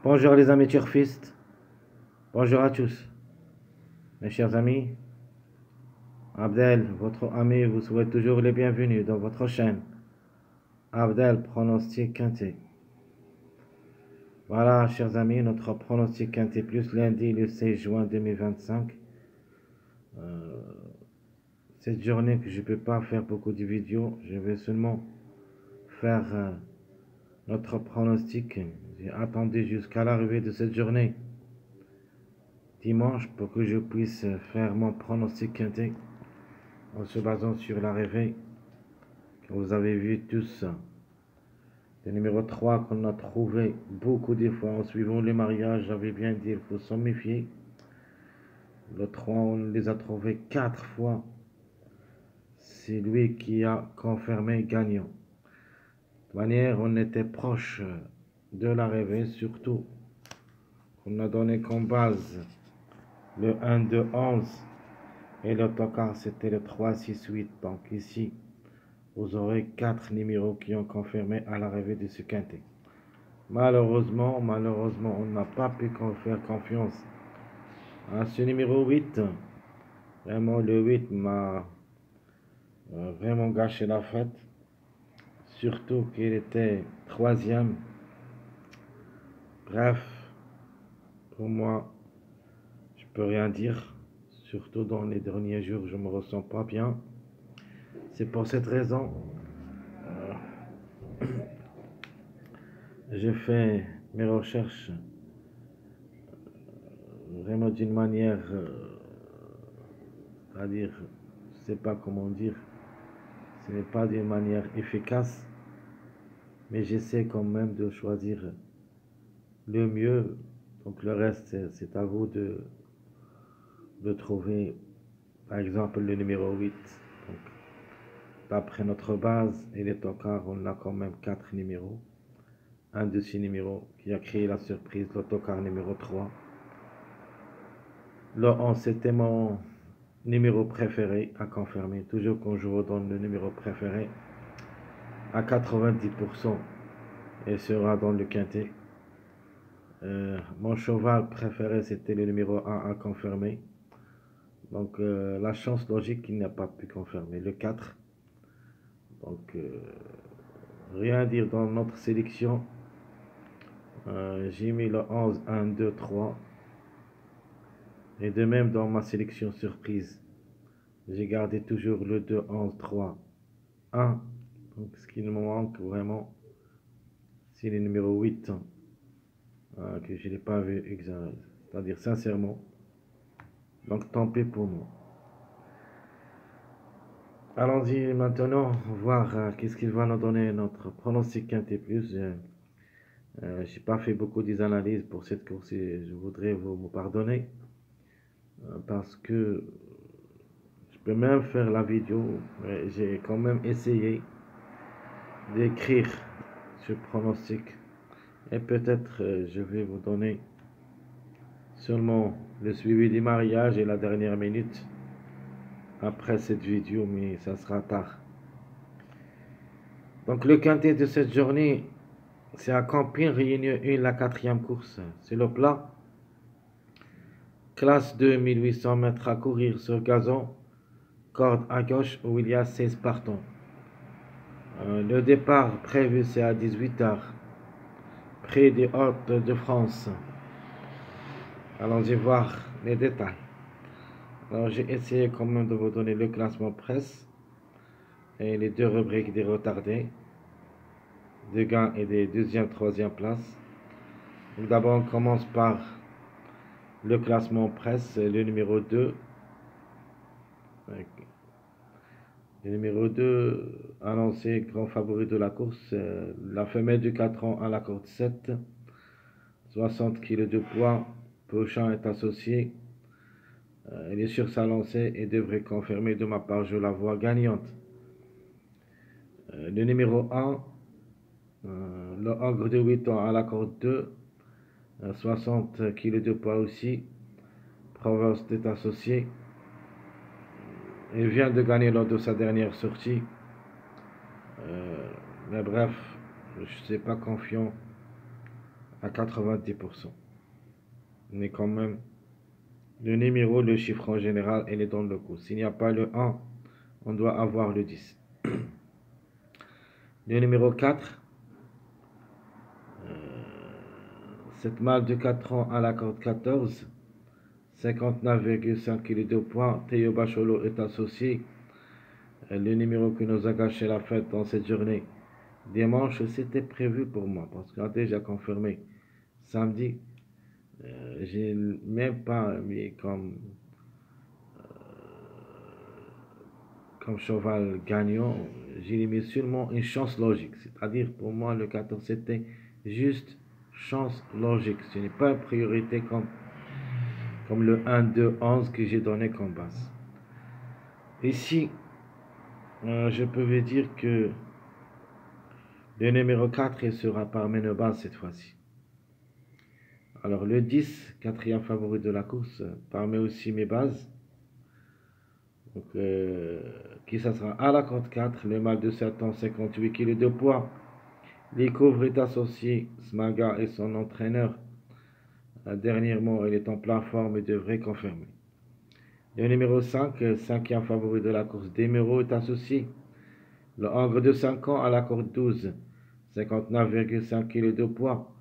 Bonjour les amis turfistes, bonjour à tous. Mes chers amis, Abdel, votre ami, vous souhaite toujours les bienvenus dans votre chaîne. Abdel, pronostic quinté. Voilà, chers amis, notre pronostic quinté plus lundi le 16 juin 2025. Cette journée que je ne peux pas faire beaucoup de vidéos, je vais seulement faire notre pronostic. J'ai attendu jusqu'à l'arrivée de cette journée, dimanche, pour que je puisse faire mon pronostic quinté en se basant sur l'arrivée que vous avez vu tous. Le numéro 3 qu'on a trouvé beaucoup de fois en suivant les mariages, j'avais bien dit, il faut s'en méfier. Le 3, on les a trouvés 4 fois. C'est lui qui a confirmé gagnant. De toute manière, on était proche de l'arrivée, surtout qu'on a donné comme base le 1, 2, 11 et l'autocar c'était le 3, 6, 8. Donc ici, vous aurez 4 numéros qui ont confirmé à l'arrivée de ce quintet. Malheureusement, on n'a pas pu faire confiance à ce numéro 8. Vraiment, le 8 m'a vraiment gâché la fête. Surtout qu'il était troisième. Bref, pour moi, je peux rien dire. Surtout dans les derniers jours, je me ressens pas bien. C'est pour cette raison, j'ai fait mes recherches vraiment d'une manière, c'est-à-dire, je sais pas comment dire, ce n'est pas d'une manière efficace, mais j'essaie quand même de choisir le mieux. Donc le reste, c'est à vous de trouver, par exemple, le numéro 8. Donc, d'après notre base et les tocards, on a quand même 4 numéros. Un de ces numéros qui a créé la surprise, l'autocar numéro 3. Le 11, c'était mon numéro préféré à confirmer. Toujours quand je vous donne le numéro préféré, à 90%, il sera dans le quintet. Mon cheval préféré, c'était le numéro 1 à confirmer. Donc, la chance logique qu'il n'a pas pu confirmer, le 4. Donc, rien à dire dans notre sélection. J'ai mis le 11, 1, 2, 3. Et de même dans ma sélection surprise, j'ai gardé toujours le 2, 11, 3, 1. Donc, ce qui me manque vraiment, c'est le numéro 8, que je n'ai pas vu, c'est-à-dire sincèrement. Donc, tant pis pour moi. Allons-y maintenant voir qu'est-ce qu'il va nous donner notre pronostic quintet plus. J'ai pas fait beaucoup d'analyses pour cette course et je voudrais vous me pardonner parce que je peux même faire la vidéo, mais j'ai quand même essayé d'écrire ce pronostic et peut-être je vais vous donner seulement le suivi des mariages et la dernière minute après cette vidéo, mais ça sera tard. Donc le quintet de cette journée, c'est à Camping, Réunion 1, la 4e course. C'est le plat. Classe 2, 1800 mètres à courir sur gazon. Corde à gauche où il y a 16 partants. Le départ prévu c'est à 18h. Près des Hautes de France. Allons-y voir les détails. Alors j'ai essayé quand même de vous donner le classement presse. Et les deux rubriques des retardés. Des gains et des deuxième, troisième places. D'abord on commence par le classement presse, le numéro 2. Le numéro 2, annoncé grand favori de la course, la femelle de 4 ans à la corde 7, 60 kg de poids, Pochin est associé, elle est sur sa lancée et devrait confirmer de ma part, je la vois gagnante. Le numéro 1, le ogre de 8 ans à la corde 2, 60 kg de poids aussi, Provence est associé. Il vient de gagner lors de sa dernière sortie. Mais bref, je ne suis pas confiant à 90%. Mais quand même, le numéro, le chiffre en général, il est dans le coup. S'il n'y a pas le 1, on doit avoir le 10. Le numéro 4, cette malle de 4 ans à la corde 14, 59,5 kg de poids. Théo Bacholo est associé. Le numéro qui nous a gâché la fête dans cette journée. Dimanche, c'était prévu pour moi parce qu'on a déjà confirmé. Samedi, j'ai même pas mis comme cheval gagnant. J'ai mis seulement une chance logique. C'est-à-dire pour moi, le 14, c'était juste chance logique. Ce n'est pas une priorité comme le 1, 2, 11 que j'ai donné comme base. Ici, je peux vous dire que le numéro 4 il sera parmi nos bases cette fois-ci. Alors le 10, quatrième favori de la course, parmi aussi mes bases. Donc, qui ça sera à la corde 4, le mâle de 7 ans, 58 kg de poids. Les couvres est associé, Smaga et son entraîneur. Dernièrement, il est en pleine forme et devrait confirmer. Le numéro 5, cinquième favori de la course, Demiro est associé. Le Angre de 5 ans à la corde 12, 59,5 kg de poids.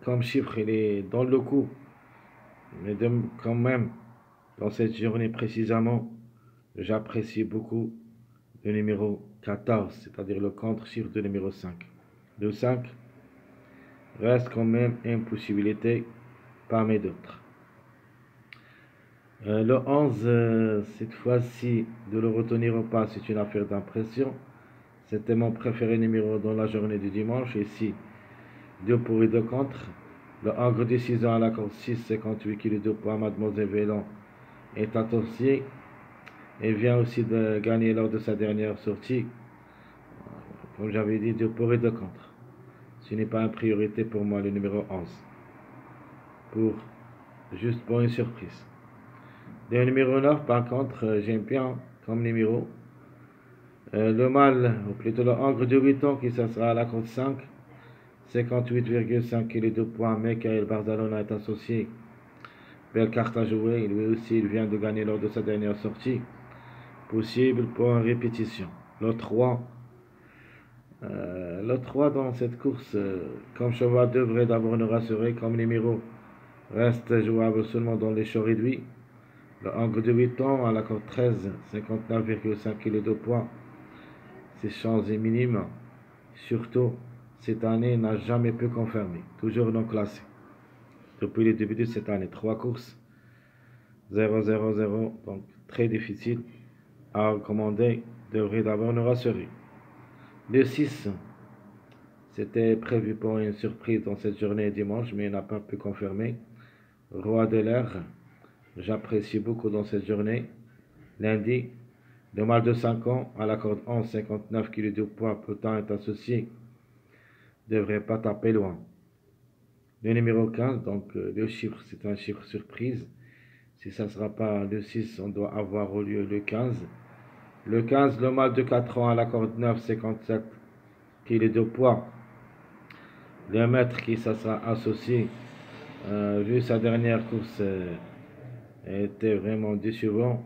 Comme chiffre, il est dans le coup. Mais quand même, dans cette journée précisément, j'apprécie beaucoup le numéro 14, c'est-à-dire le contre-chiffre de numéro 5. Le 5 reste quand même une possibilité parmi d'autres. Le 11, cette fois-ci, de le retenir ou pas, c'est une affaire d'impression. C'était mon préféré numéro dans la journée du dimanche. Ici, 2 pour et 2 contre. Le Angre de 6 ans à la corde 6, 58 kg de poids, Mademoiselle Vélon est associé. Et vient aussi de gagner lors de sa dernière sortie. Comme j'avais dit, 2 pour et 2 contre. Ce n'est pas une priorité pour moi, le numéro 11. Juste pour une surprise. Le numéro 9, par contre, j'aime bien comme numéro. Le mâle, ou plutôt le Angre de 8 ans, qui ça sera à la corde 5. 58,5 kg de poids. Michael Barzalona est associé. Belle carte à jouer. Lui aussi, il vient de gagner lors de sa dernière sortie. Possible pour une répétition. Le 3. Le 3 dans cette course, comme cheval, devrait d'abord nous rassurer. Comme numéro, reste jouable seulement dans les chevaux réduits. Le Angre de 8 ans à la corde 13, 59,5 kg de poids. Ses chances est minime. Surtout, cette année n'a jamais pu confirmer. Toujours non classé. Depuis le début de cette année, 3 courses. 0-0-0. Donc, très difficile à recommander. Devrait d'abord nous rassurer. Le 6, c'était prévu pour une surprise dans cette journée dimanche, mais il n'a pas pu confirmer. Roi de l'air, j'apprécie beaucoup dans cette journée. Lundi, le mâle de 5 ans à la corde 11, 59 kg de poids, pourtant est associé. Devrait pas taper loin. Le numéro 15, donc le chiffre, c'est un chiffre surprise. Si ça ne sera pas le 6, on doit avoir au lieu le 15. Le 15, le mâle de 4 ans à la corde 9, 57 kg de poids. Le maître qui ça sera associé, vu sa dernière course, était vraiment décevant,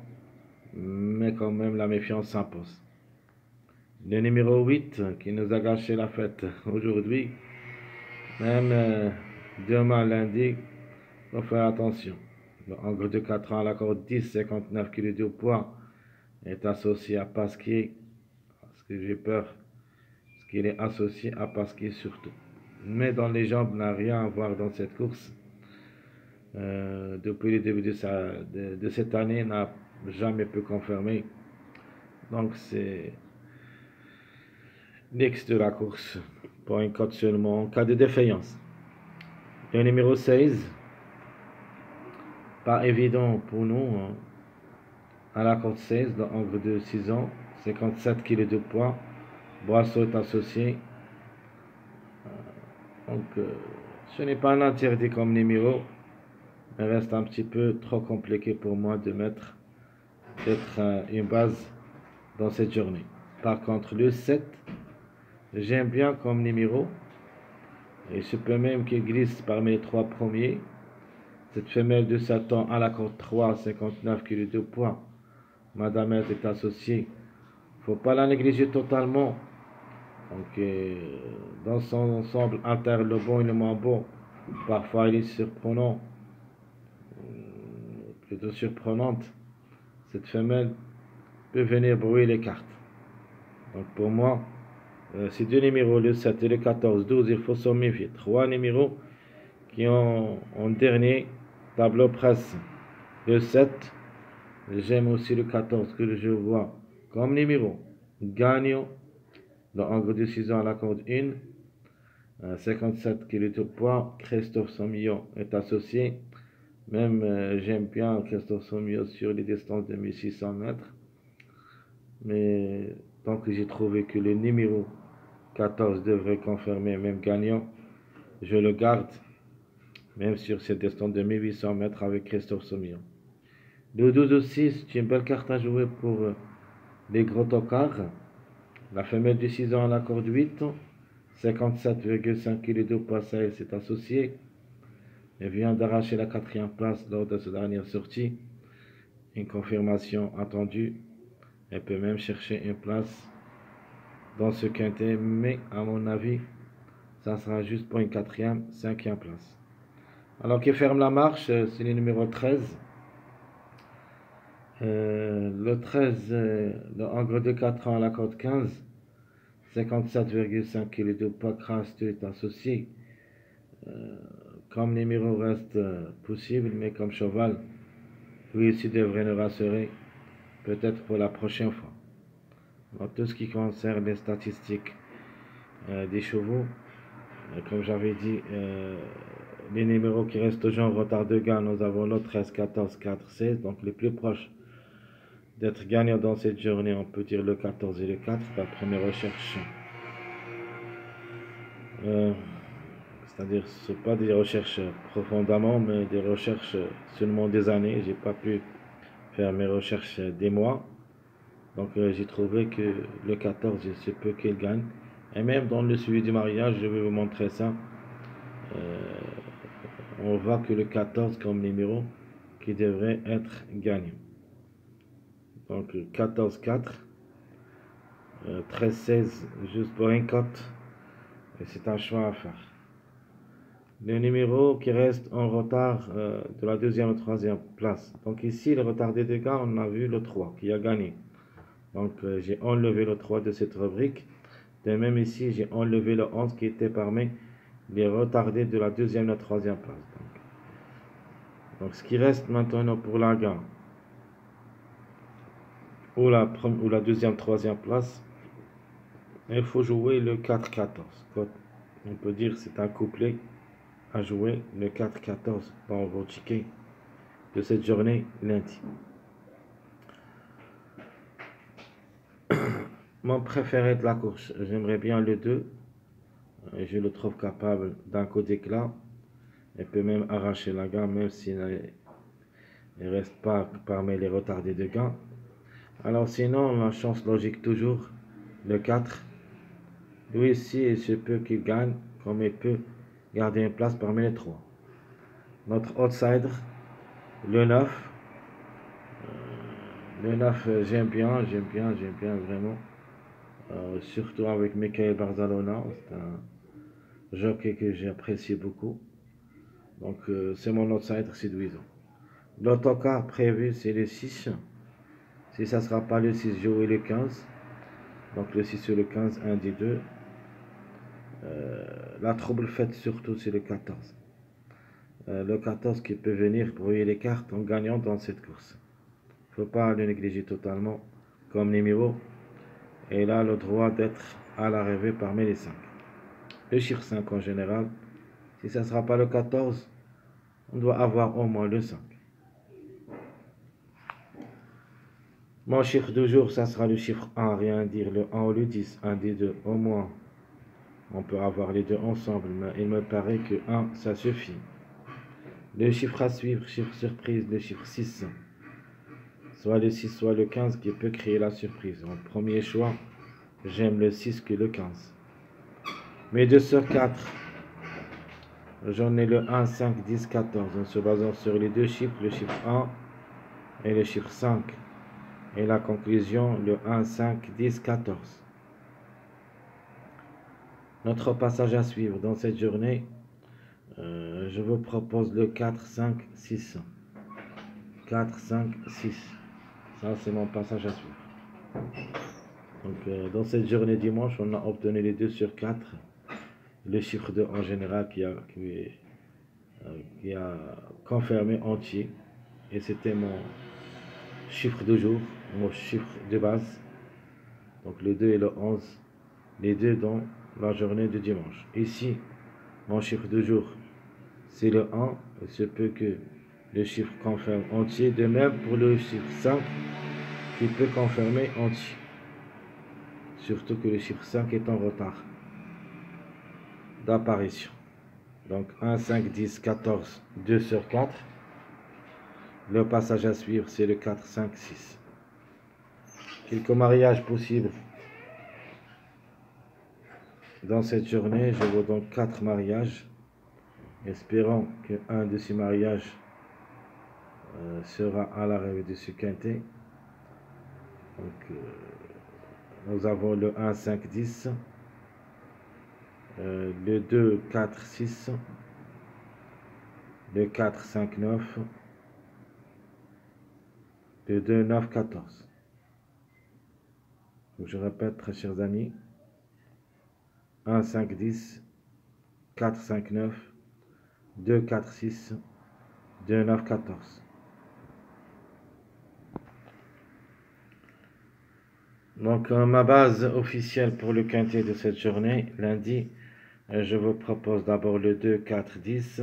mais quand même la méfiance s'impose. Le numéro 8 qui nous a gâché la fête aujourd'hui, même demain lundi, il faut faire attention. Le Angre de 4 ans à la corde 10, 59 kg de poids, est associé à Pasquier, parce que j'ai peur, parce qu'il est associé à Pasquier surtout. Mais dans les jambes, n'a rien à voir dans cette course. Depuis le début de cette année, n'a jamais pu confirmer. Donc c'est l'ex de la course pour une cote seulement en cas de défaillance. Le numéro 16, pas évident pour nous, hein. À la cote 16, le Angre de 6 ans, 57 kg de poids, Boisseau est associé. Donc ce n'est pas un interdit comme numéro, mais reste un petit peu trop compliqué pour moi de mettre peut-être une base dans cette journée. Par contre, le 7, j'aime bien comme numéro. Et il se peut même qu'il glisse parmi les 3 premiers. Cette femelle de Satan à la corde 3, 59 kg de poids. Madame est associée. Il ne faut pas la négliger totalement. Donc, dans son ensemble interne, le bon et le moins bon, parfois il est surprenant, plutôt surprenante. Cette femelle peut venir brouiller les cartes. Donc pour moi, ces deux numéros, le 7 et le 14, 12, il faut s'en méfier. 3 numéros qui ont en dernier tableau presse. Le 7, j'aime aussi le 14 que je vois comme numéro gagnant dans un gros décision à la corde 1. 57 kg de poids, Christophe Sommillon est associé. Même j'aime bien Christophe Sommillon sur les distances de 1600 mètres. Mais tant que j'ai trouvé que le numéro 14 devrait confirmer même gagnant, je le garde, même sur cette distance de 1800 mètres avec Christophe Sommillon. Le 12 aussi, c'est une belle carte à jouer pour les gros tocards. La femelle de 6 ans à la corde 8, 57,5 kg de poids, elle s'est associée. Elle vient d'arracher la 4e place lors de sa dernière sortie. Une confirmation attendue. Elle peut même chercher une place dans ce quintet, mais à mon avis, ça sera juste pour une 4e, 5e place. Alors qui ferme la marche, c'est le numéro 13. Le 13, le Angre de 4 ans à la corde 15, 57,5 kg de poids, Craste est associé. Comme numéro reste possible, mais comme cheval, lui aussi devrait nous rassurer, peut-être pour la prochaine fois. Dans tout ce qui concerne les statistiques des chevaux, comme j'avais dit, les numéros qui restent toujours en retard de gain, nous avons le 13, 14, 4, 16, donc les plus proches d'être gagnants dans cette journée, on peut dire le 14 et le 4, d'après mes recherches. C'est-à-dire, ce n'est pas des recherches profondément, mais des recherches seulement des années. J'ai pas pu faire mes recherches des mois. Donc, j'ai trouvé que le 14, il se peut qu'il gagne. Et même dans le suivi du mariage, je vais vous montrer ça. On voit que le 14 comme numéro qui devrait être gagnant. Donc, 14-4, 13-16, juste pour une cote. Et c'est un choix à faire. Le numéro qui reste en retard de la 2e ou 3e place. Donc ici, le retardé de gain, on a vu le 3 qui a gagné. Donc j'ai enlevé le 3 de cette rubrique. De même ici, j'ai enlevé le 11 qui était parmi les retardés de la 2e et la 3e place. Donc ce qui reste maintenant pour la gain, ou la 2e, 3e place, il faut jouer le 4-14. On peut dire que c'est un couplet à jouer le 4-14 dans vos tickets de cette journée lundi. Mon préféré de la course, j'aimerais bien le 2. Je le trouve capable d'un coup d'éclat. Il peut même arracher la gain, même s'il ne reste pas parmi les retardés de gain. Alors sinon, la chance logique toujours, le 4. Lui ici, il se peut qu'il gagne, comme il peut garder une place parmi les 3. Notre outsider, le 9. Le 9, j'aime bien vraiment. Surtout avec Michael Barzalona, c'est un jockey que j'apprécie beaucoup. Donc c'est mon outsider séduisant. L'autocar prévu c'est le 6. Si ça ne sera pas le 6, jouer le 15. Donc le 6 ou le 15, un des deux. La trouble faite surtout c'est le 14. Le 14 qui peut venir brouiller les cartes en gagnant dans cette course. Il ne faut pas le négliger totalement comme numéro. Et il a le droit d'être à l'arrivée parmi les 5. Le chiffre 5 en général, si ça ne sera pas le 14, on doit avoir au moins le 5. Mon chiffre du jour, ça sera le chiffre 1, rien dire le 1 ou le 10, un des deux au moins. On peut avoir les deux ensemble, mais il me paraît que 1, ça suffit. Le chiffre à suivre, chiffre surprise, le chiffre 6. Soit le 6, soit le 15 qui peut créer la surprise. En premier choix, j'aime le 6 que le 15. Mes 2 sur 4. J'en ai le 1, 5, 10, 14. En se basant sur les deux chiffres, le chiffre 1 et le chiffre 5. Et la conclusion, le 1, 5, 10, 14. Notre passage à suivre dans cette journée, je vous propose le 4, 5, 6. 4, 5, 6. Ça, c'est mon passage à suivre. Donc, dans cette journée dimanche, on a obtenu les 2 sur 4. Le chiffre 2 en général qui a confirmé entier. Et c'était mon chiffre de jour, mon chiffre de base. Donc le 2 et le 11, les deux dans la journée de dimanche. Ici, mon chiffre de jour, c'est le 1. Il se peut que le chiffre confirme entier. De même pour le chiffre 5, qui peut confirmer entier. Surtout que le chiffre 5 est en retard d'apparition. Donc 1, 5, 10, 14, 2 sur 4. Le passage à suivre, c'est le 4, 5, 6. Quelques mariages possibles dans cette journée. Je vois donc 4 mariages. Espérons qu'un de ces mariages sera à l'arrivée de ce quintet. Donc, nous avons le 1, 5, 10, le 2, 4, 6, le 4, 5, 9, le 2, 9, 14. Donc, je répète, très chers amis, 1, 5, 10, 4, 5, 9, 2, 4, 6, 2, 9, 14. Donc, ma base officielle pour le quintet de cette journée, lundi, je vous propose d'abord le 2, 4, 10.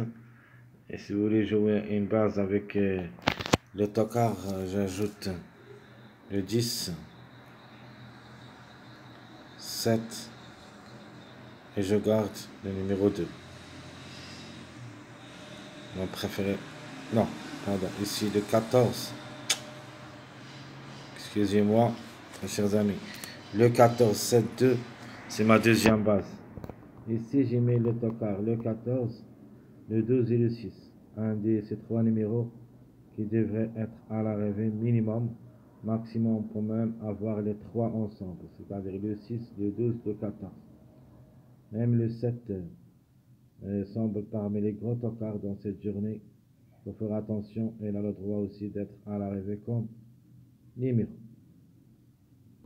Et si vous voulez jouer une base avec le tocard, j'ajoute le 10, 7 et je garde le numéro 2. Mon préféré. Non, pardon. Ici le 14. Excusez-moi, mes chers amis. Le 14, 7, 2, c'est ma deuxième base. Ici, j'ai mis le tocard, le 14, le 12 et le 6. Un de ces trois numéros qui devraient être à l'arrivée minimum. Maximum, pour même avoir les trois ensemble, c'est-à-dire le 6, le 12, le 14. Même le 7 semble parmi les gros tocards dans cette journée. Il faut faire attention, il a le droit aussi d'être à l'arrivée comme numéro.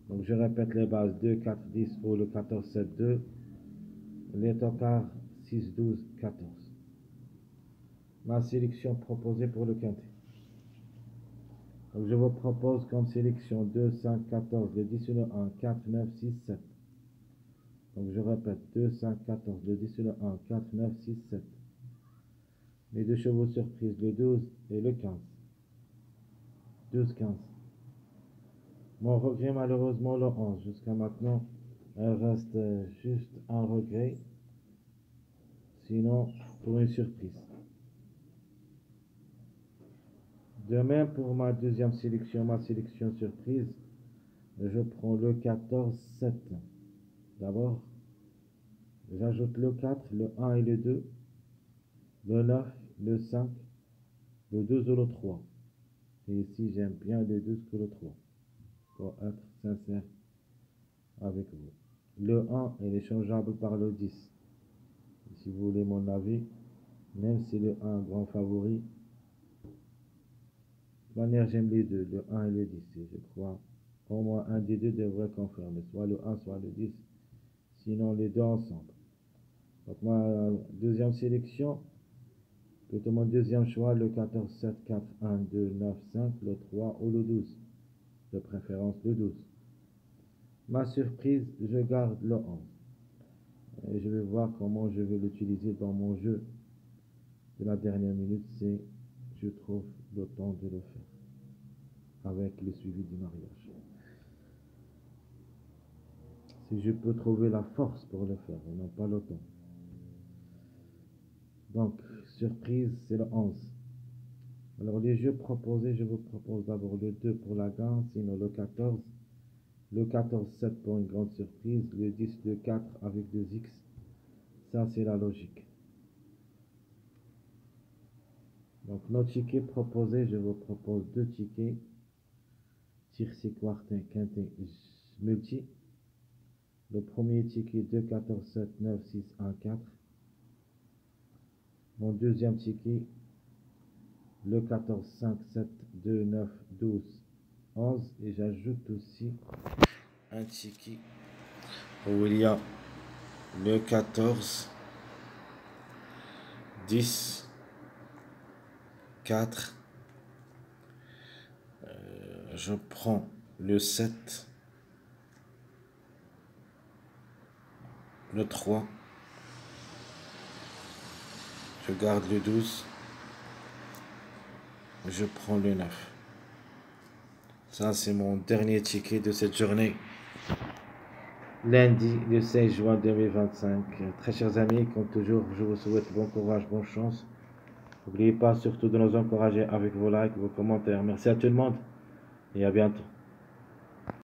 Donc je répète les bases 2, 4, 10 ou le 14, 7, 2. Les tocards 6, 12, 14. Ma sélection proposée pour le quintet. Donc je vous propose comme sélection 2, 5, 14, le 10 sur le 1, 4, 9, 6, 7. Donc je répète 2, 5, 14, le 10 sur le 1, 4, 9, 6, 7. Les deux chevaux surprises, le 12 et le 15. 12, 15. Mon regret malheureusement le 11. Jusqu'à maintenant, il reste juste un regret. Sinon, pour une surprise. De même pour ma deuxième sélection, ma sélection surprise, je prends le 14, 7. D'abord, j'ajoute le 4, le 1 et le 2, le 9, le 5, le 2 ou le 3. Et ici, j'aime bien le 12 que le 3, pour être sincère avec vous. Le 1 est échangeable par le 10. Et si vous voulez mon avis, même si le 1 est grand favori, de manière j'aime les deux, le 1 et le 10. Et je crois au moins un des deux devrait confirmer, soit le 1, soit le 10. Sinon les deux ensemble. Donc ma deuxième sélection, plutôt mon deuxième choix, le 14, 7, 4, 1, 2, 9, 5, le 3 ou le 12. De préférence le 12. Ma surprise, je garde le 11. Et je vais voir comment je vais l'utiliser dans mon jeu de la dernière minute si je trouve le temps de le faire avec le suivi du mariage. Si je peux trouver la force pour le faire et non pas le temps. Donc, surprise, c'est le 11. Alors, les jeux proposés, je vous propose d'abord le 2 pour la gagne, sinon le 14. Le 14, 7 pour une grande surprise. Le 10, le 4 avec 2 X. Ça, c'est la logique. Donc, nos tickets proposés, je vous propose 2 tickets. Tiercé, quartin, quintet, multi. Le premier ticket 2, 14, 7, 9, 6, 1, 4. Mon deuxième ticket, le 14, 5, 7, 2, 9, 12, 11. Et j'ajoute aussi un ticket où il y a le 14, 10, 4. Je prends le 7, le 3. Je garde le 12. Je prends le 9. Ça, c'est mon dernier ticket de cette journée. Lundi, le 16 juin 2025. Très chers amis, comme toujours, je vous souhaite bon courage, bonne chance. N'oubliez pas surtout de nous encourager avec vos likes, vos commentaires. Merci à tout le monde et à bientôt.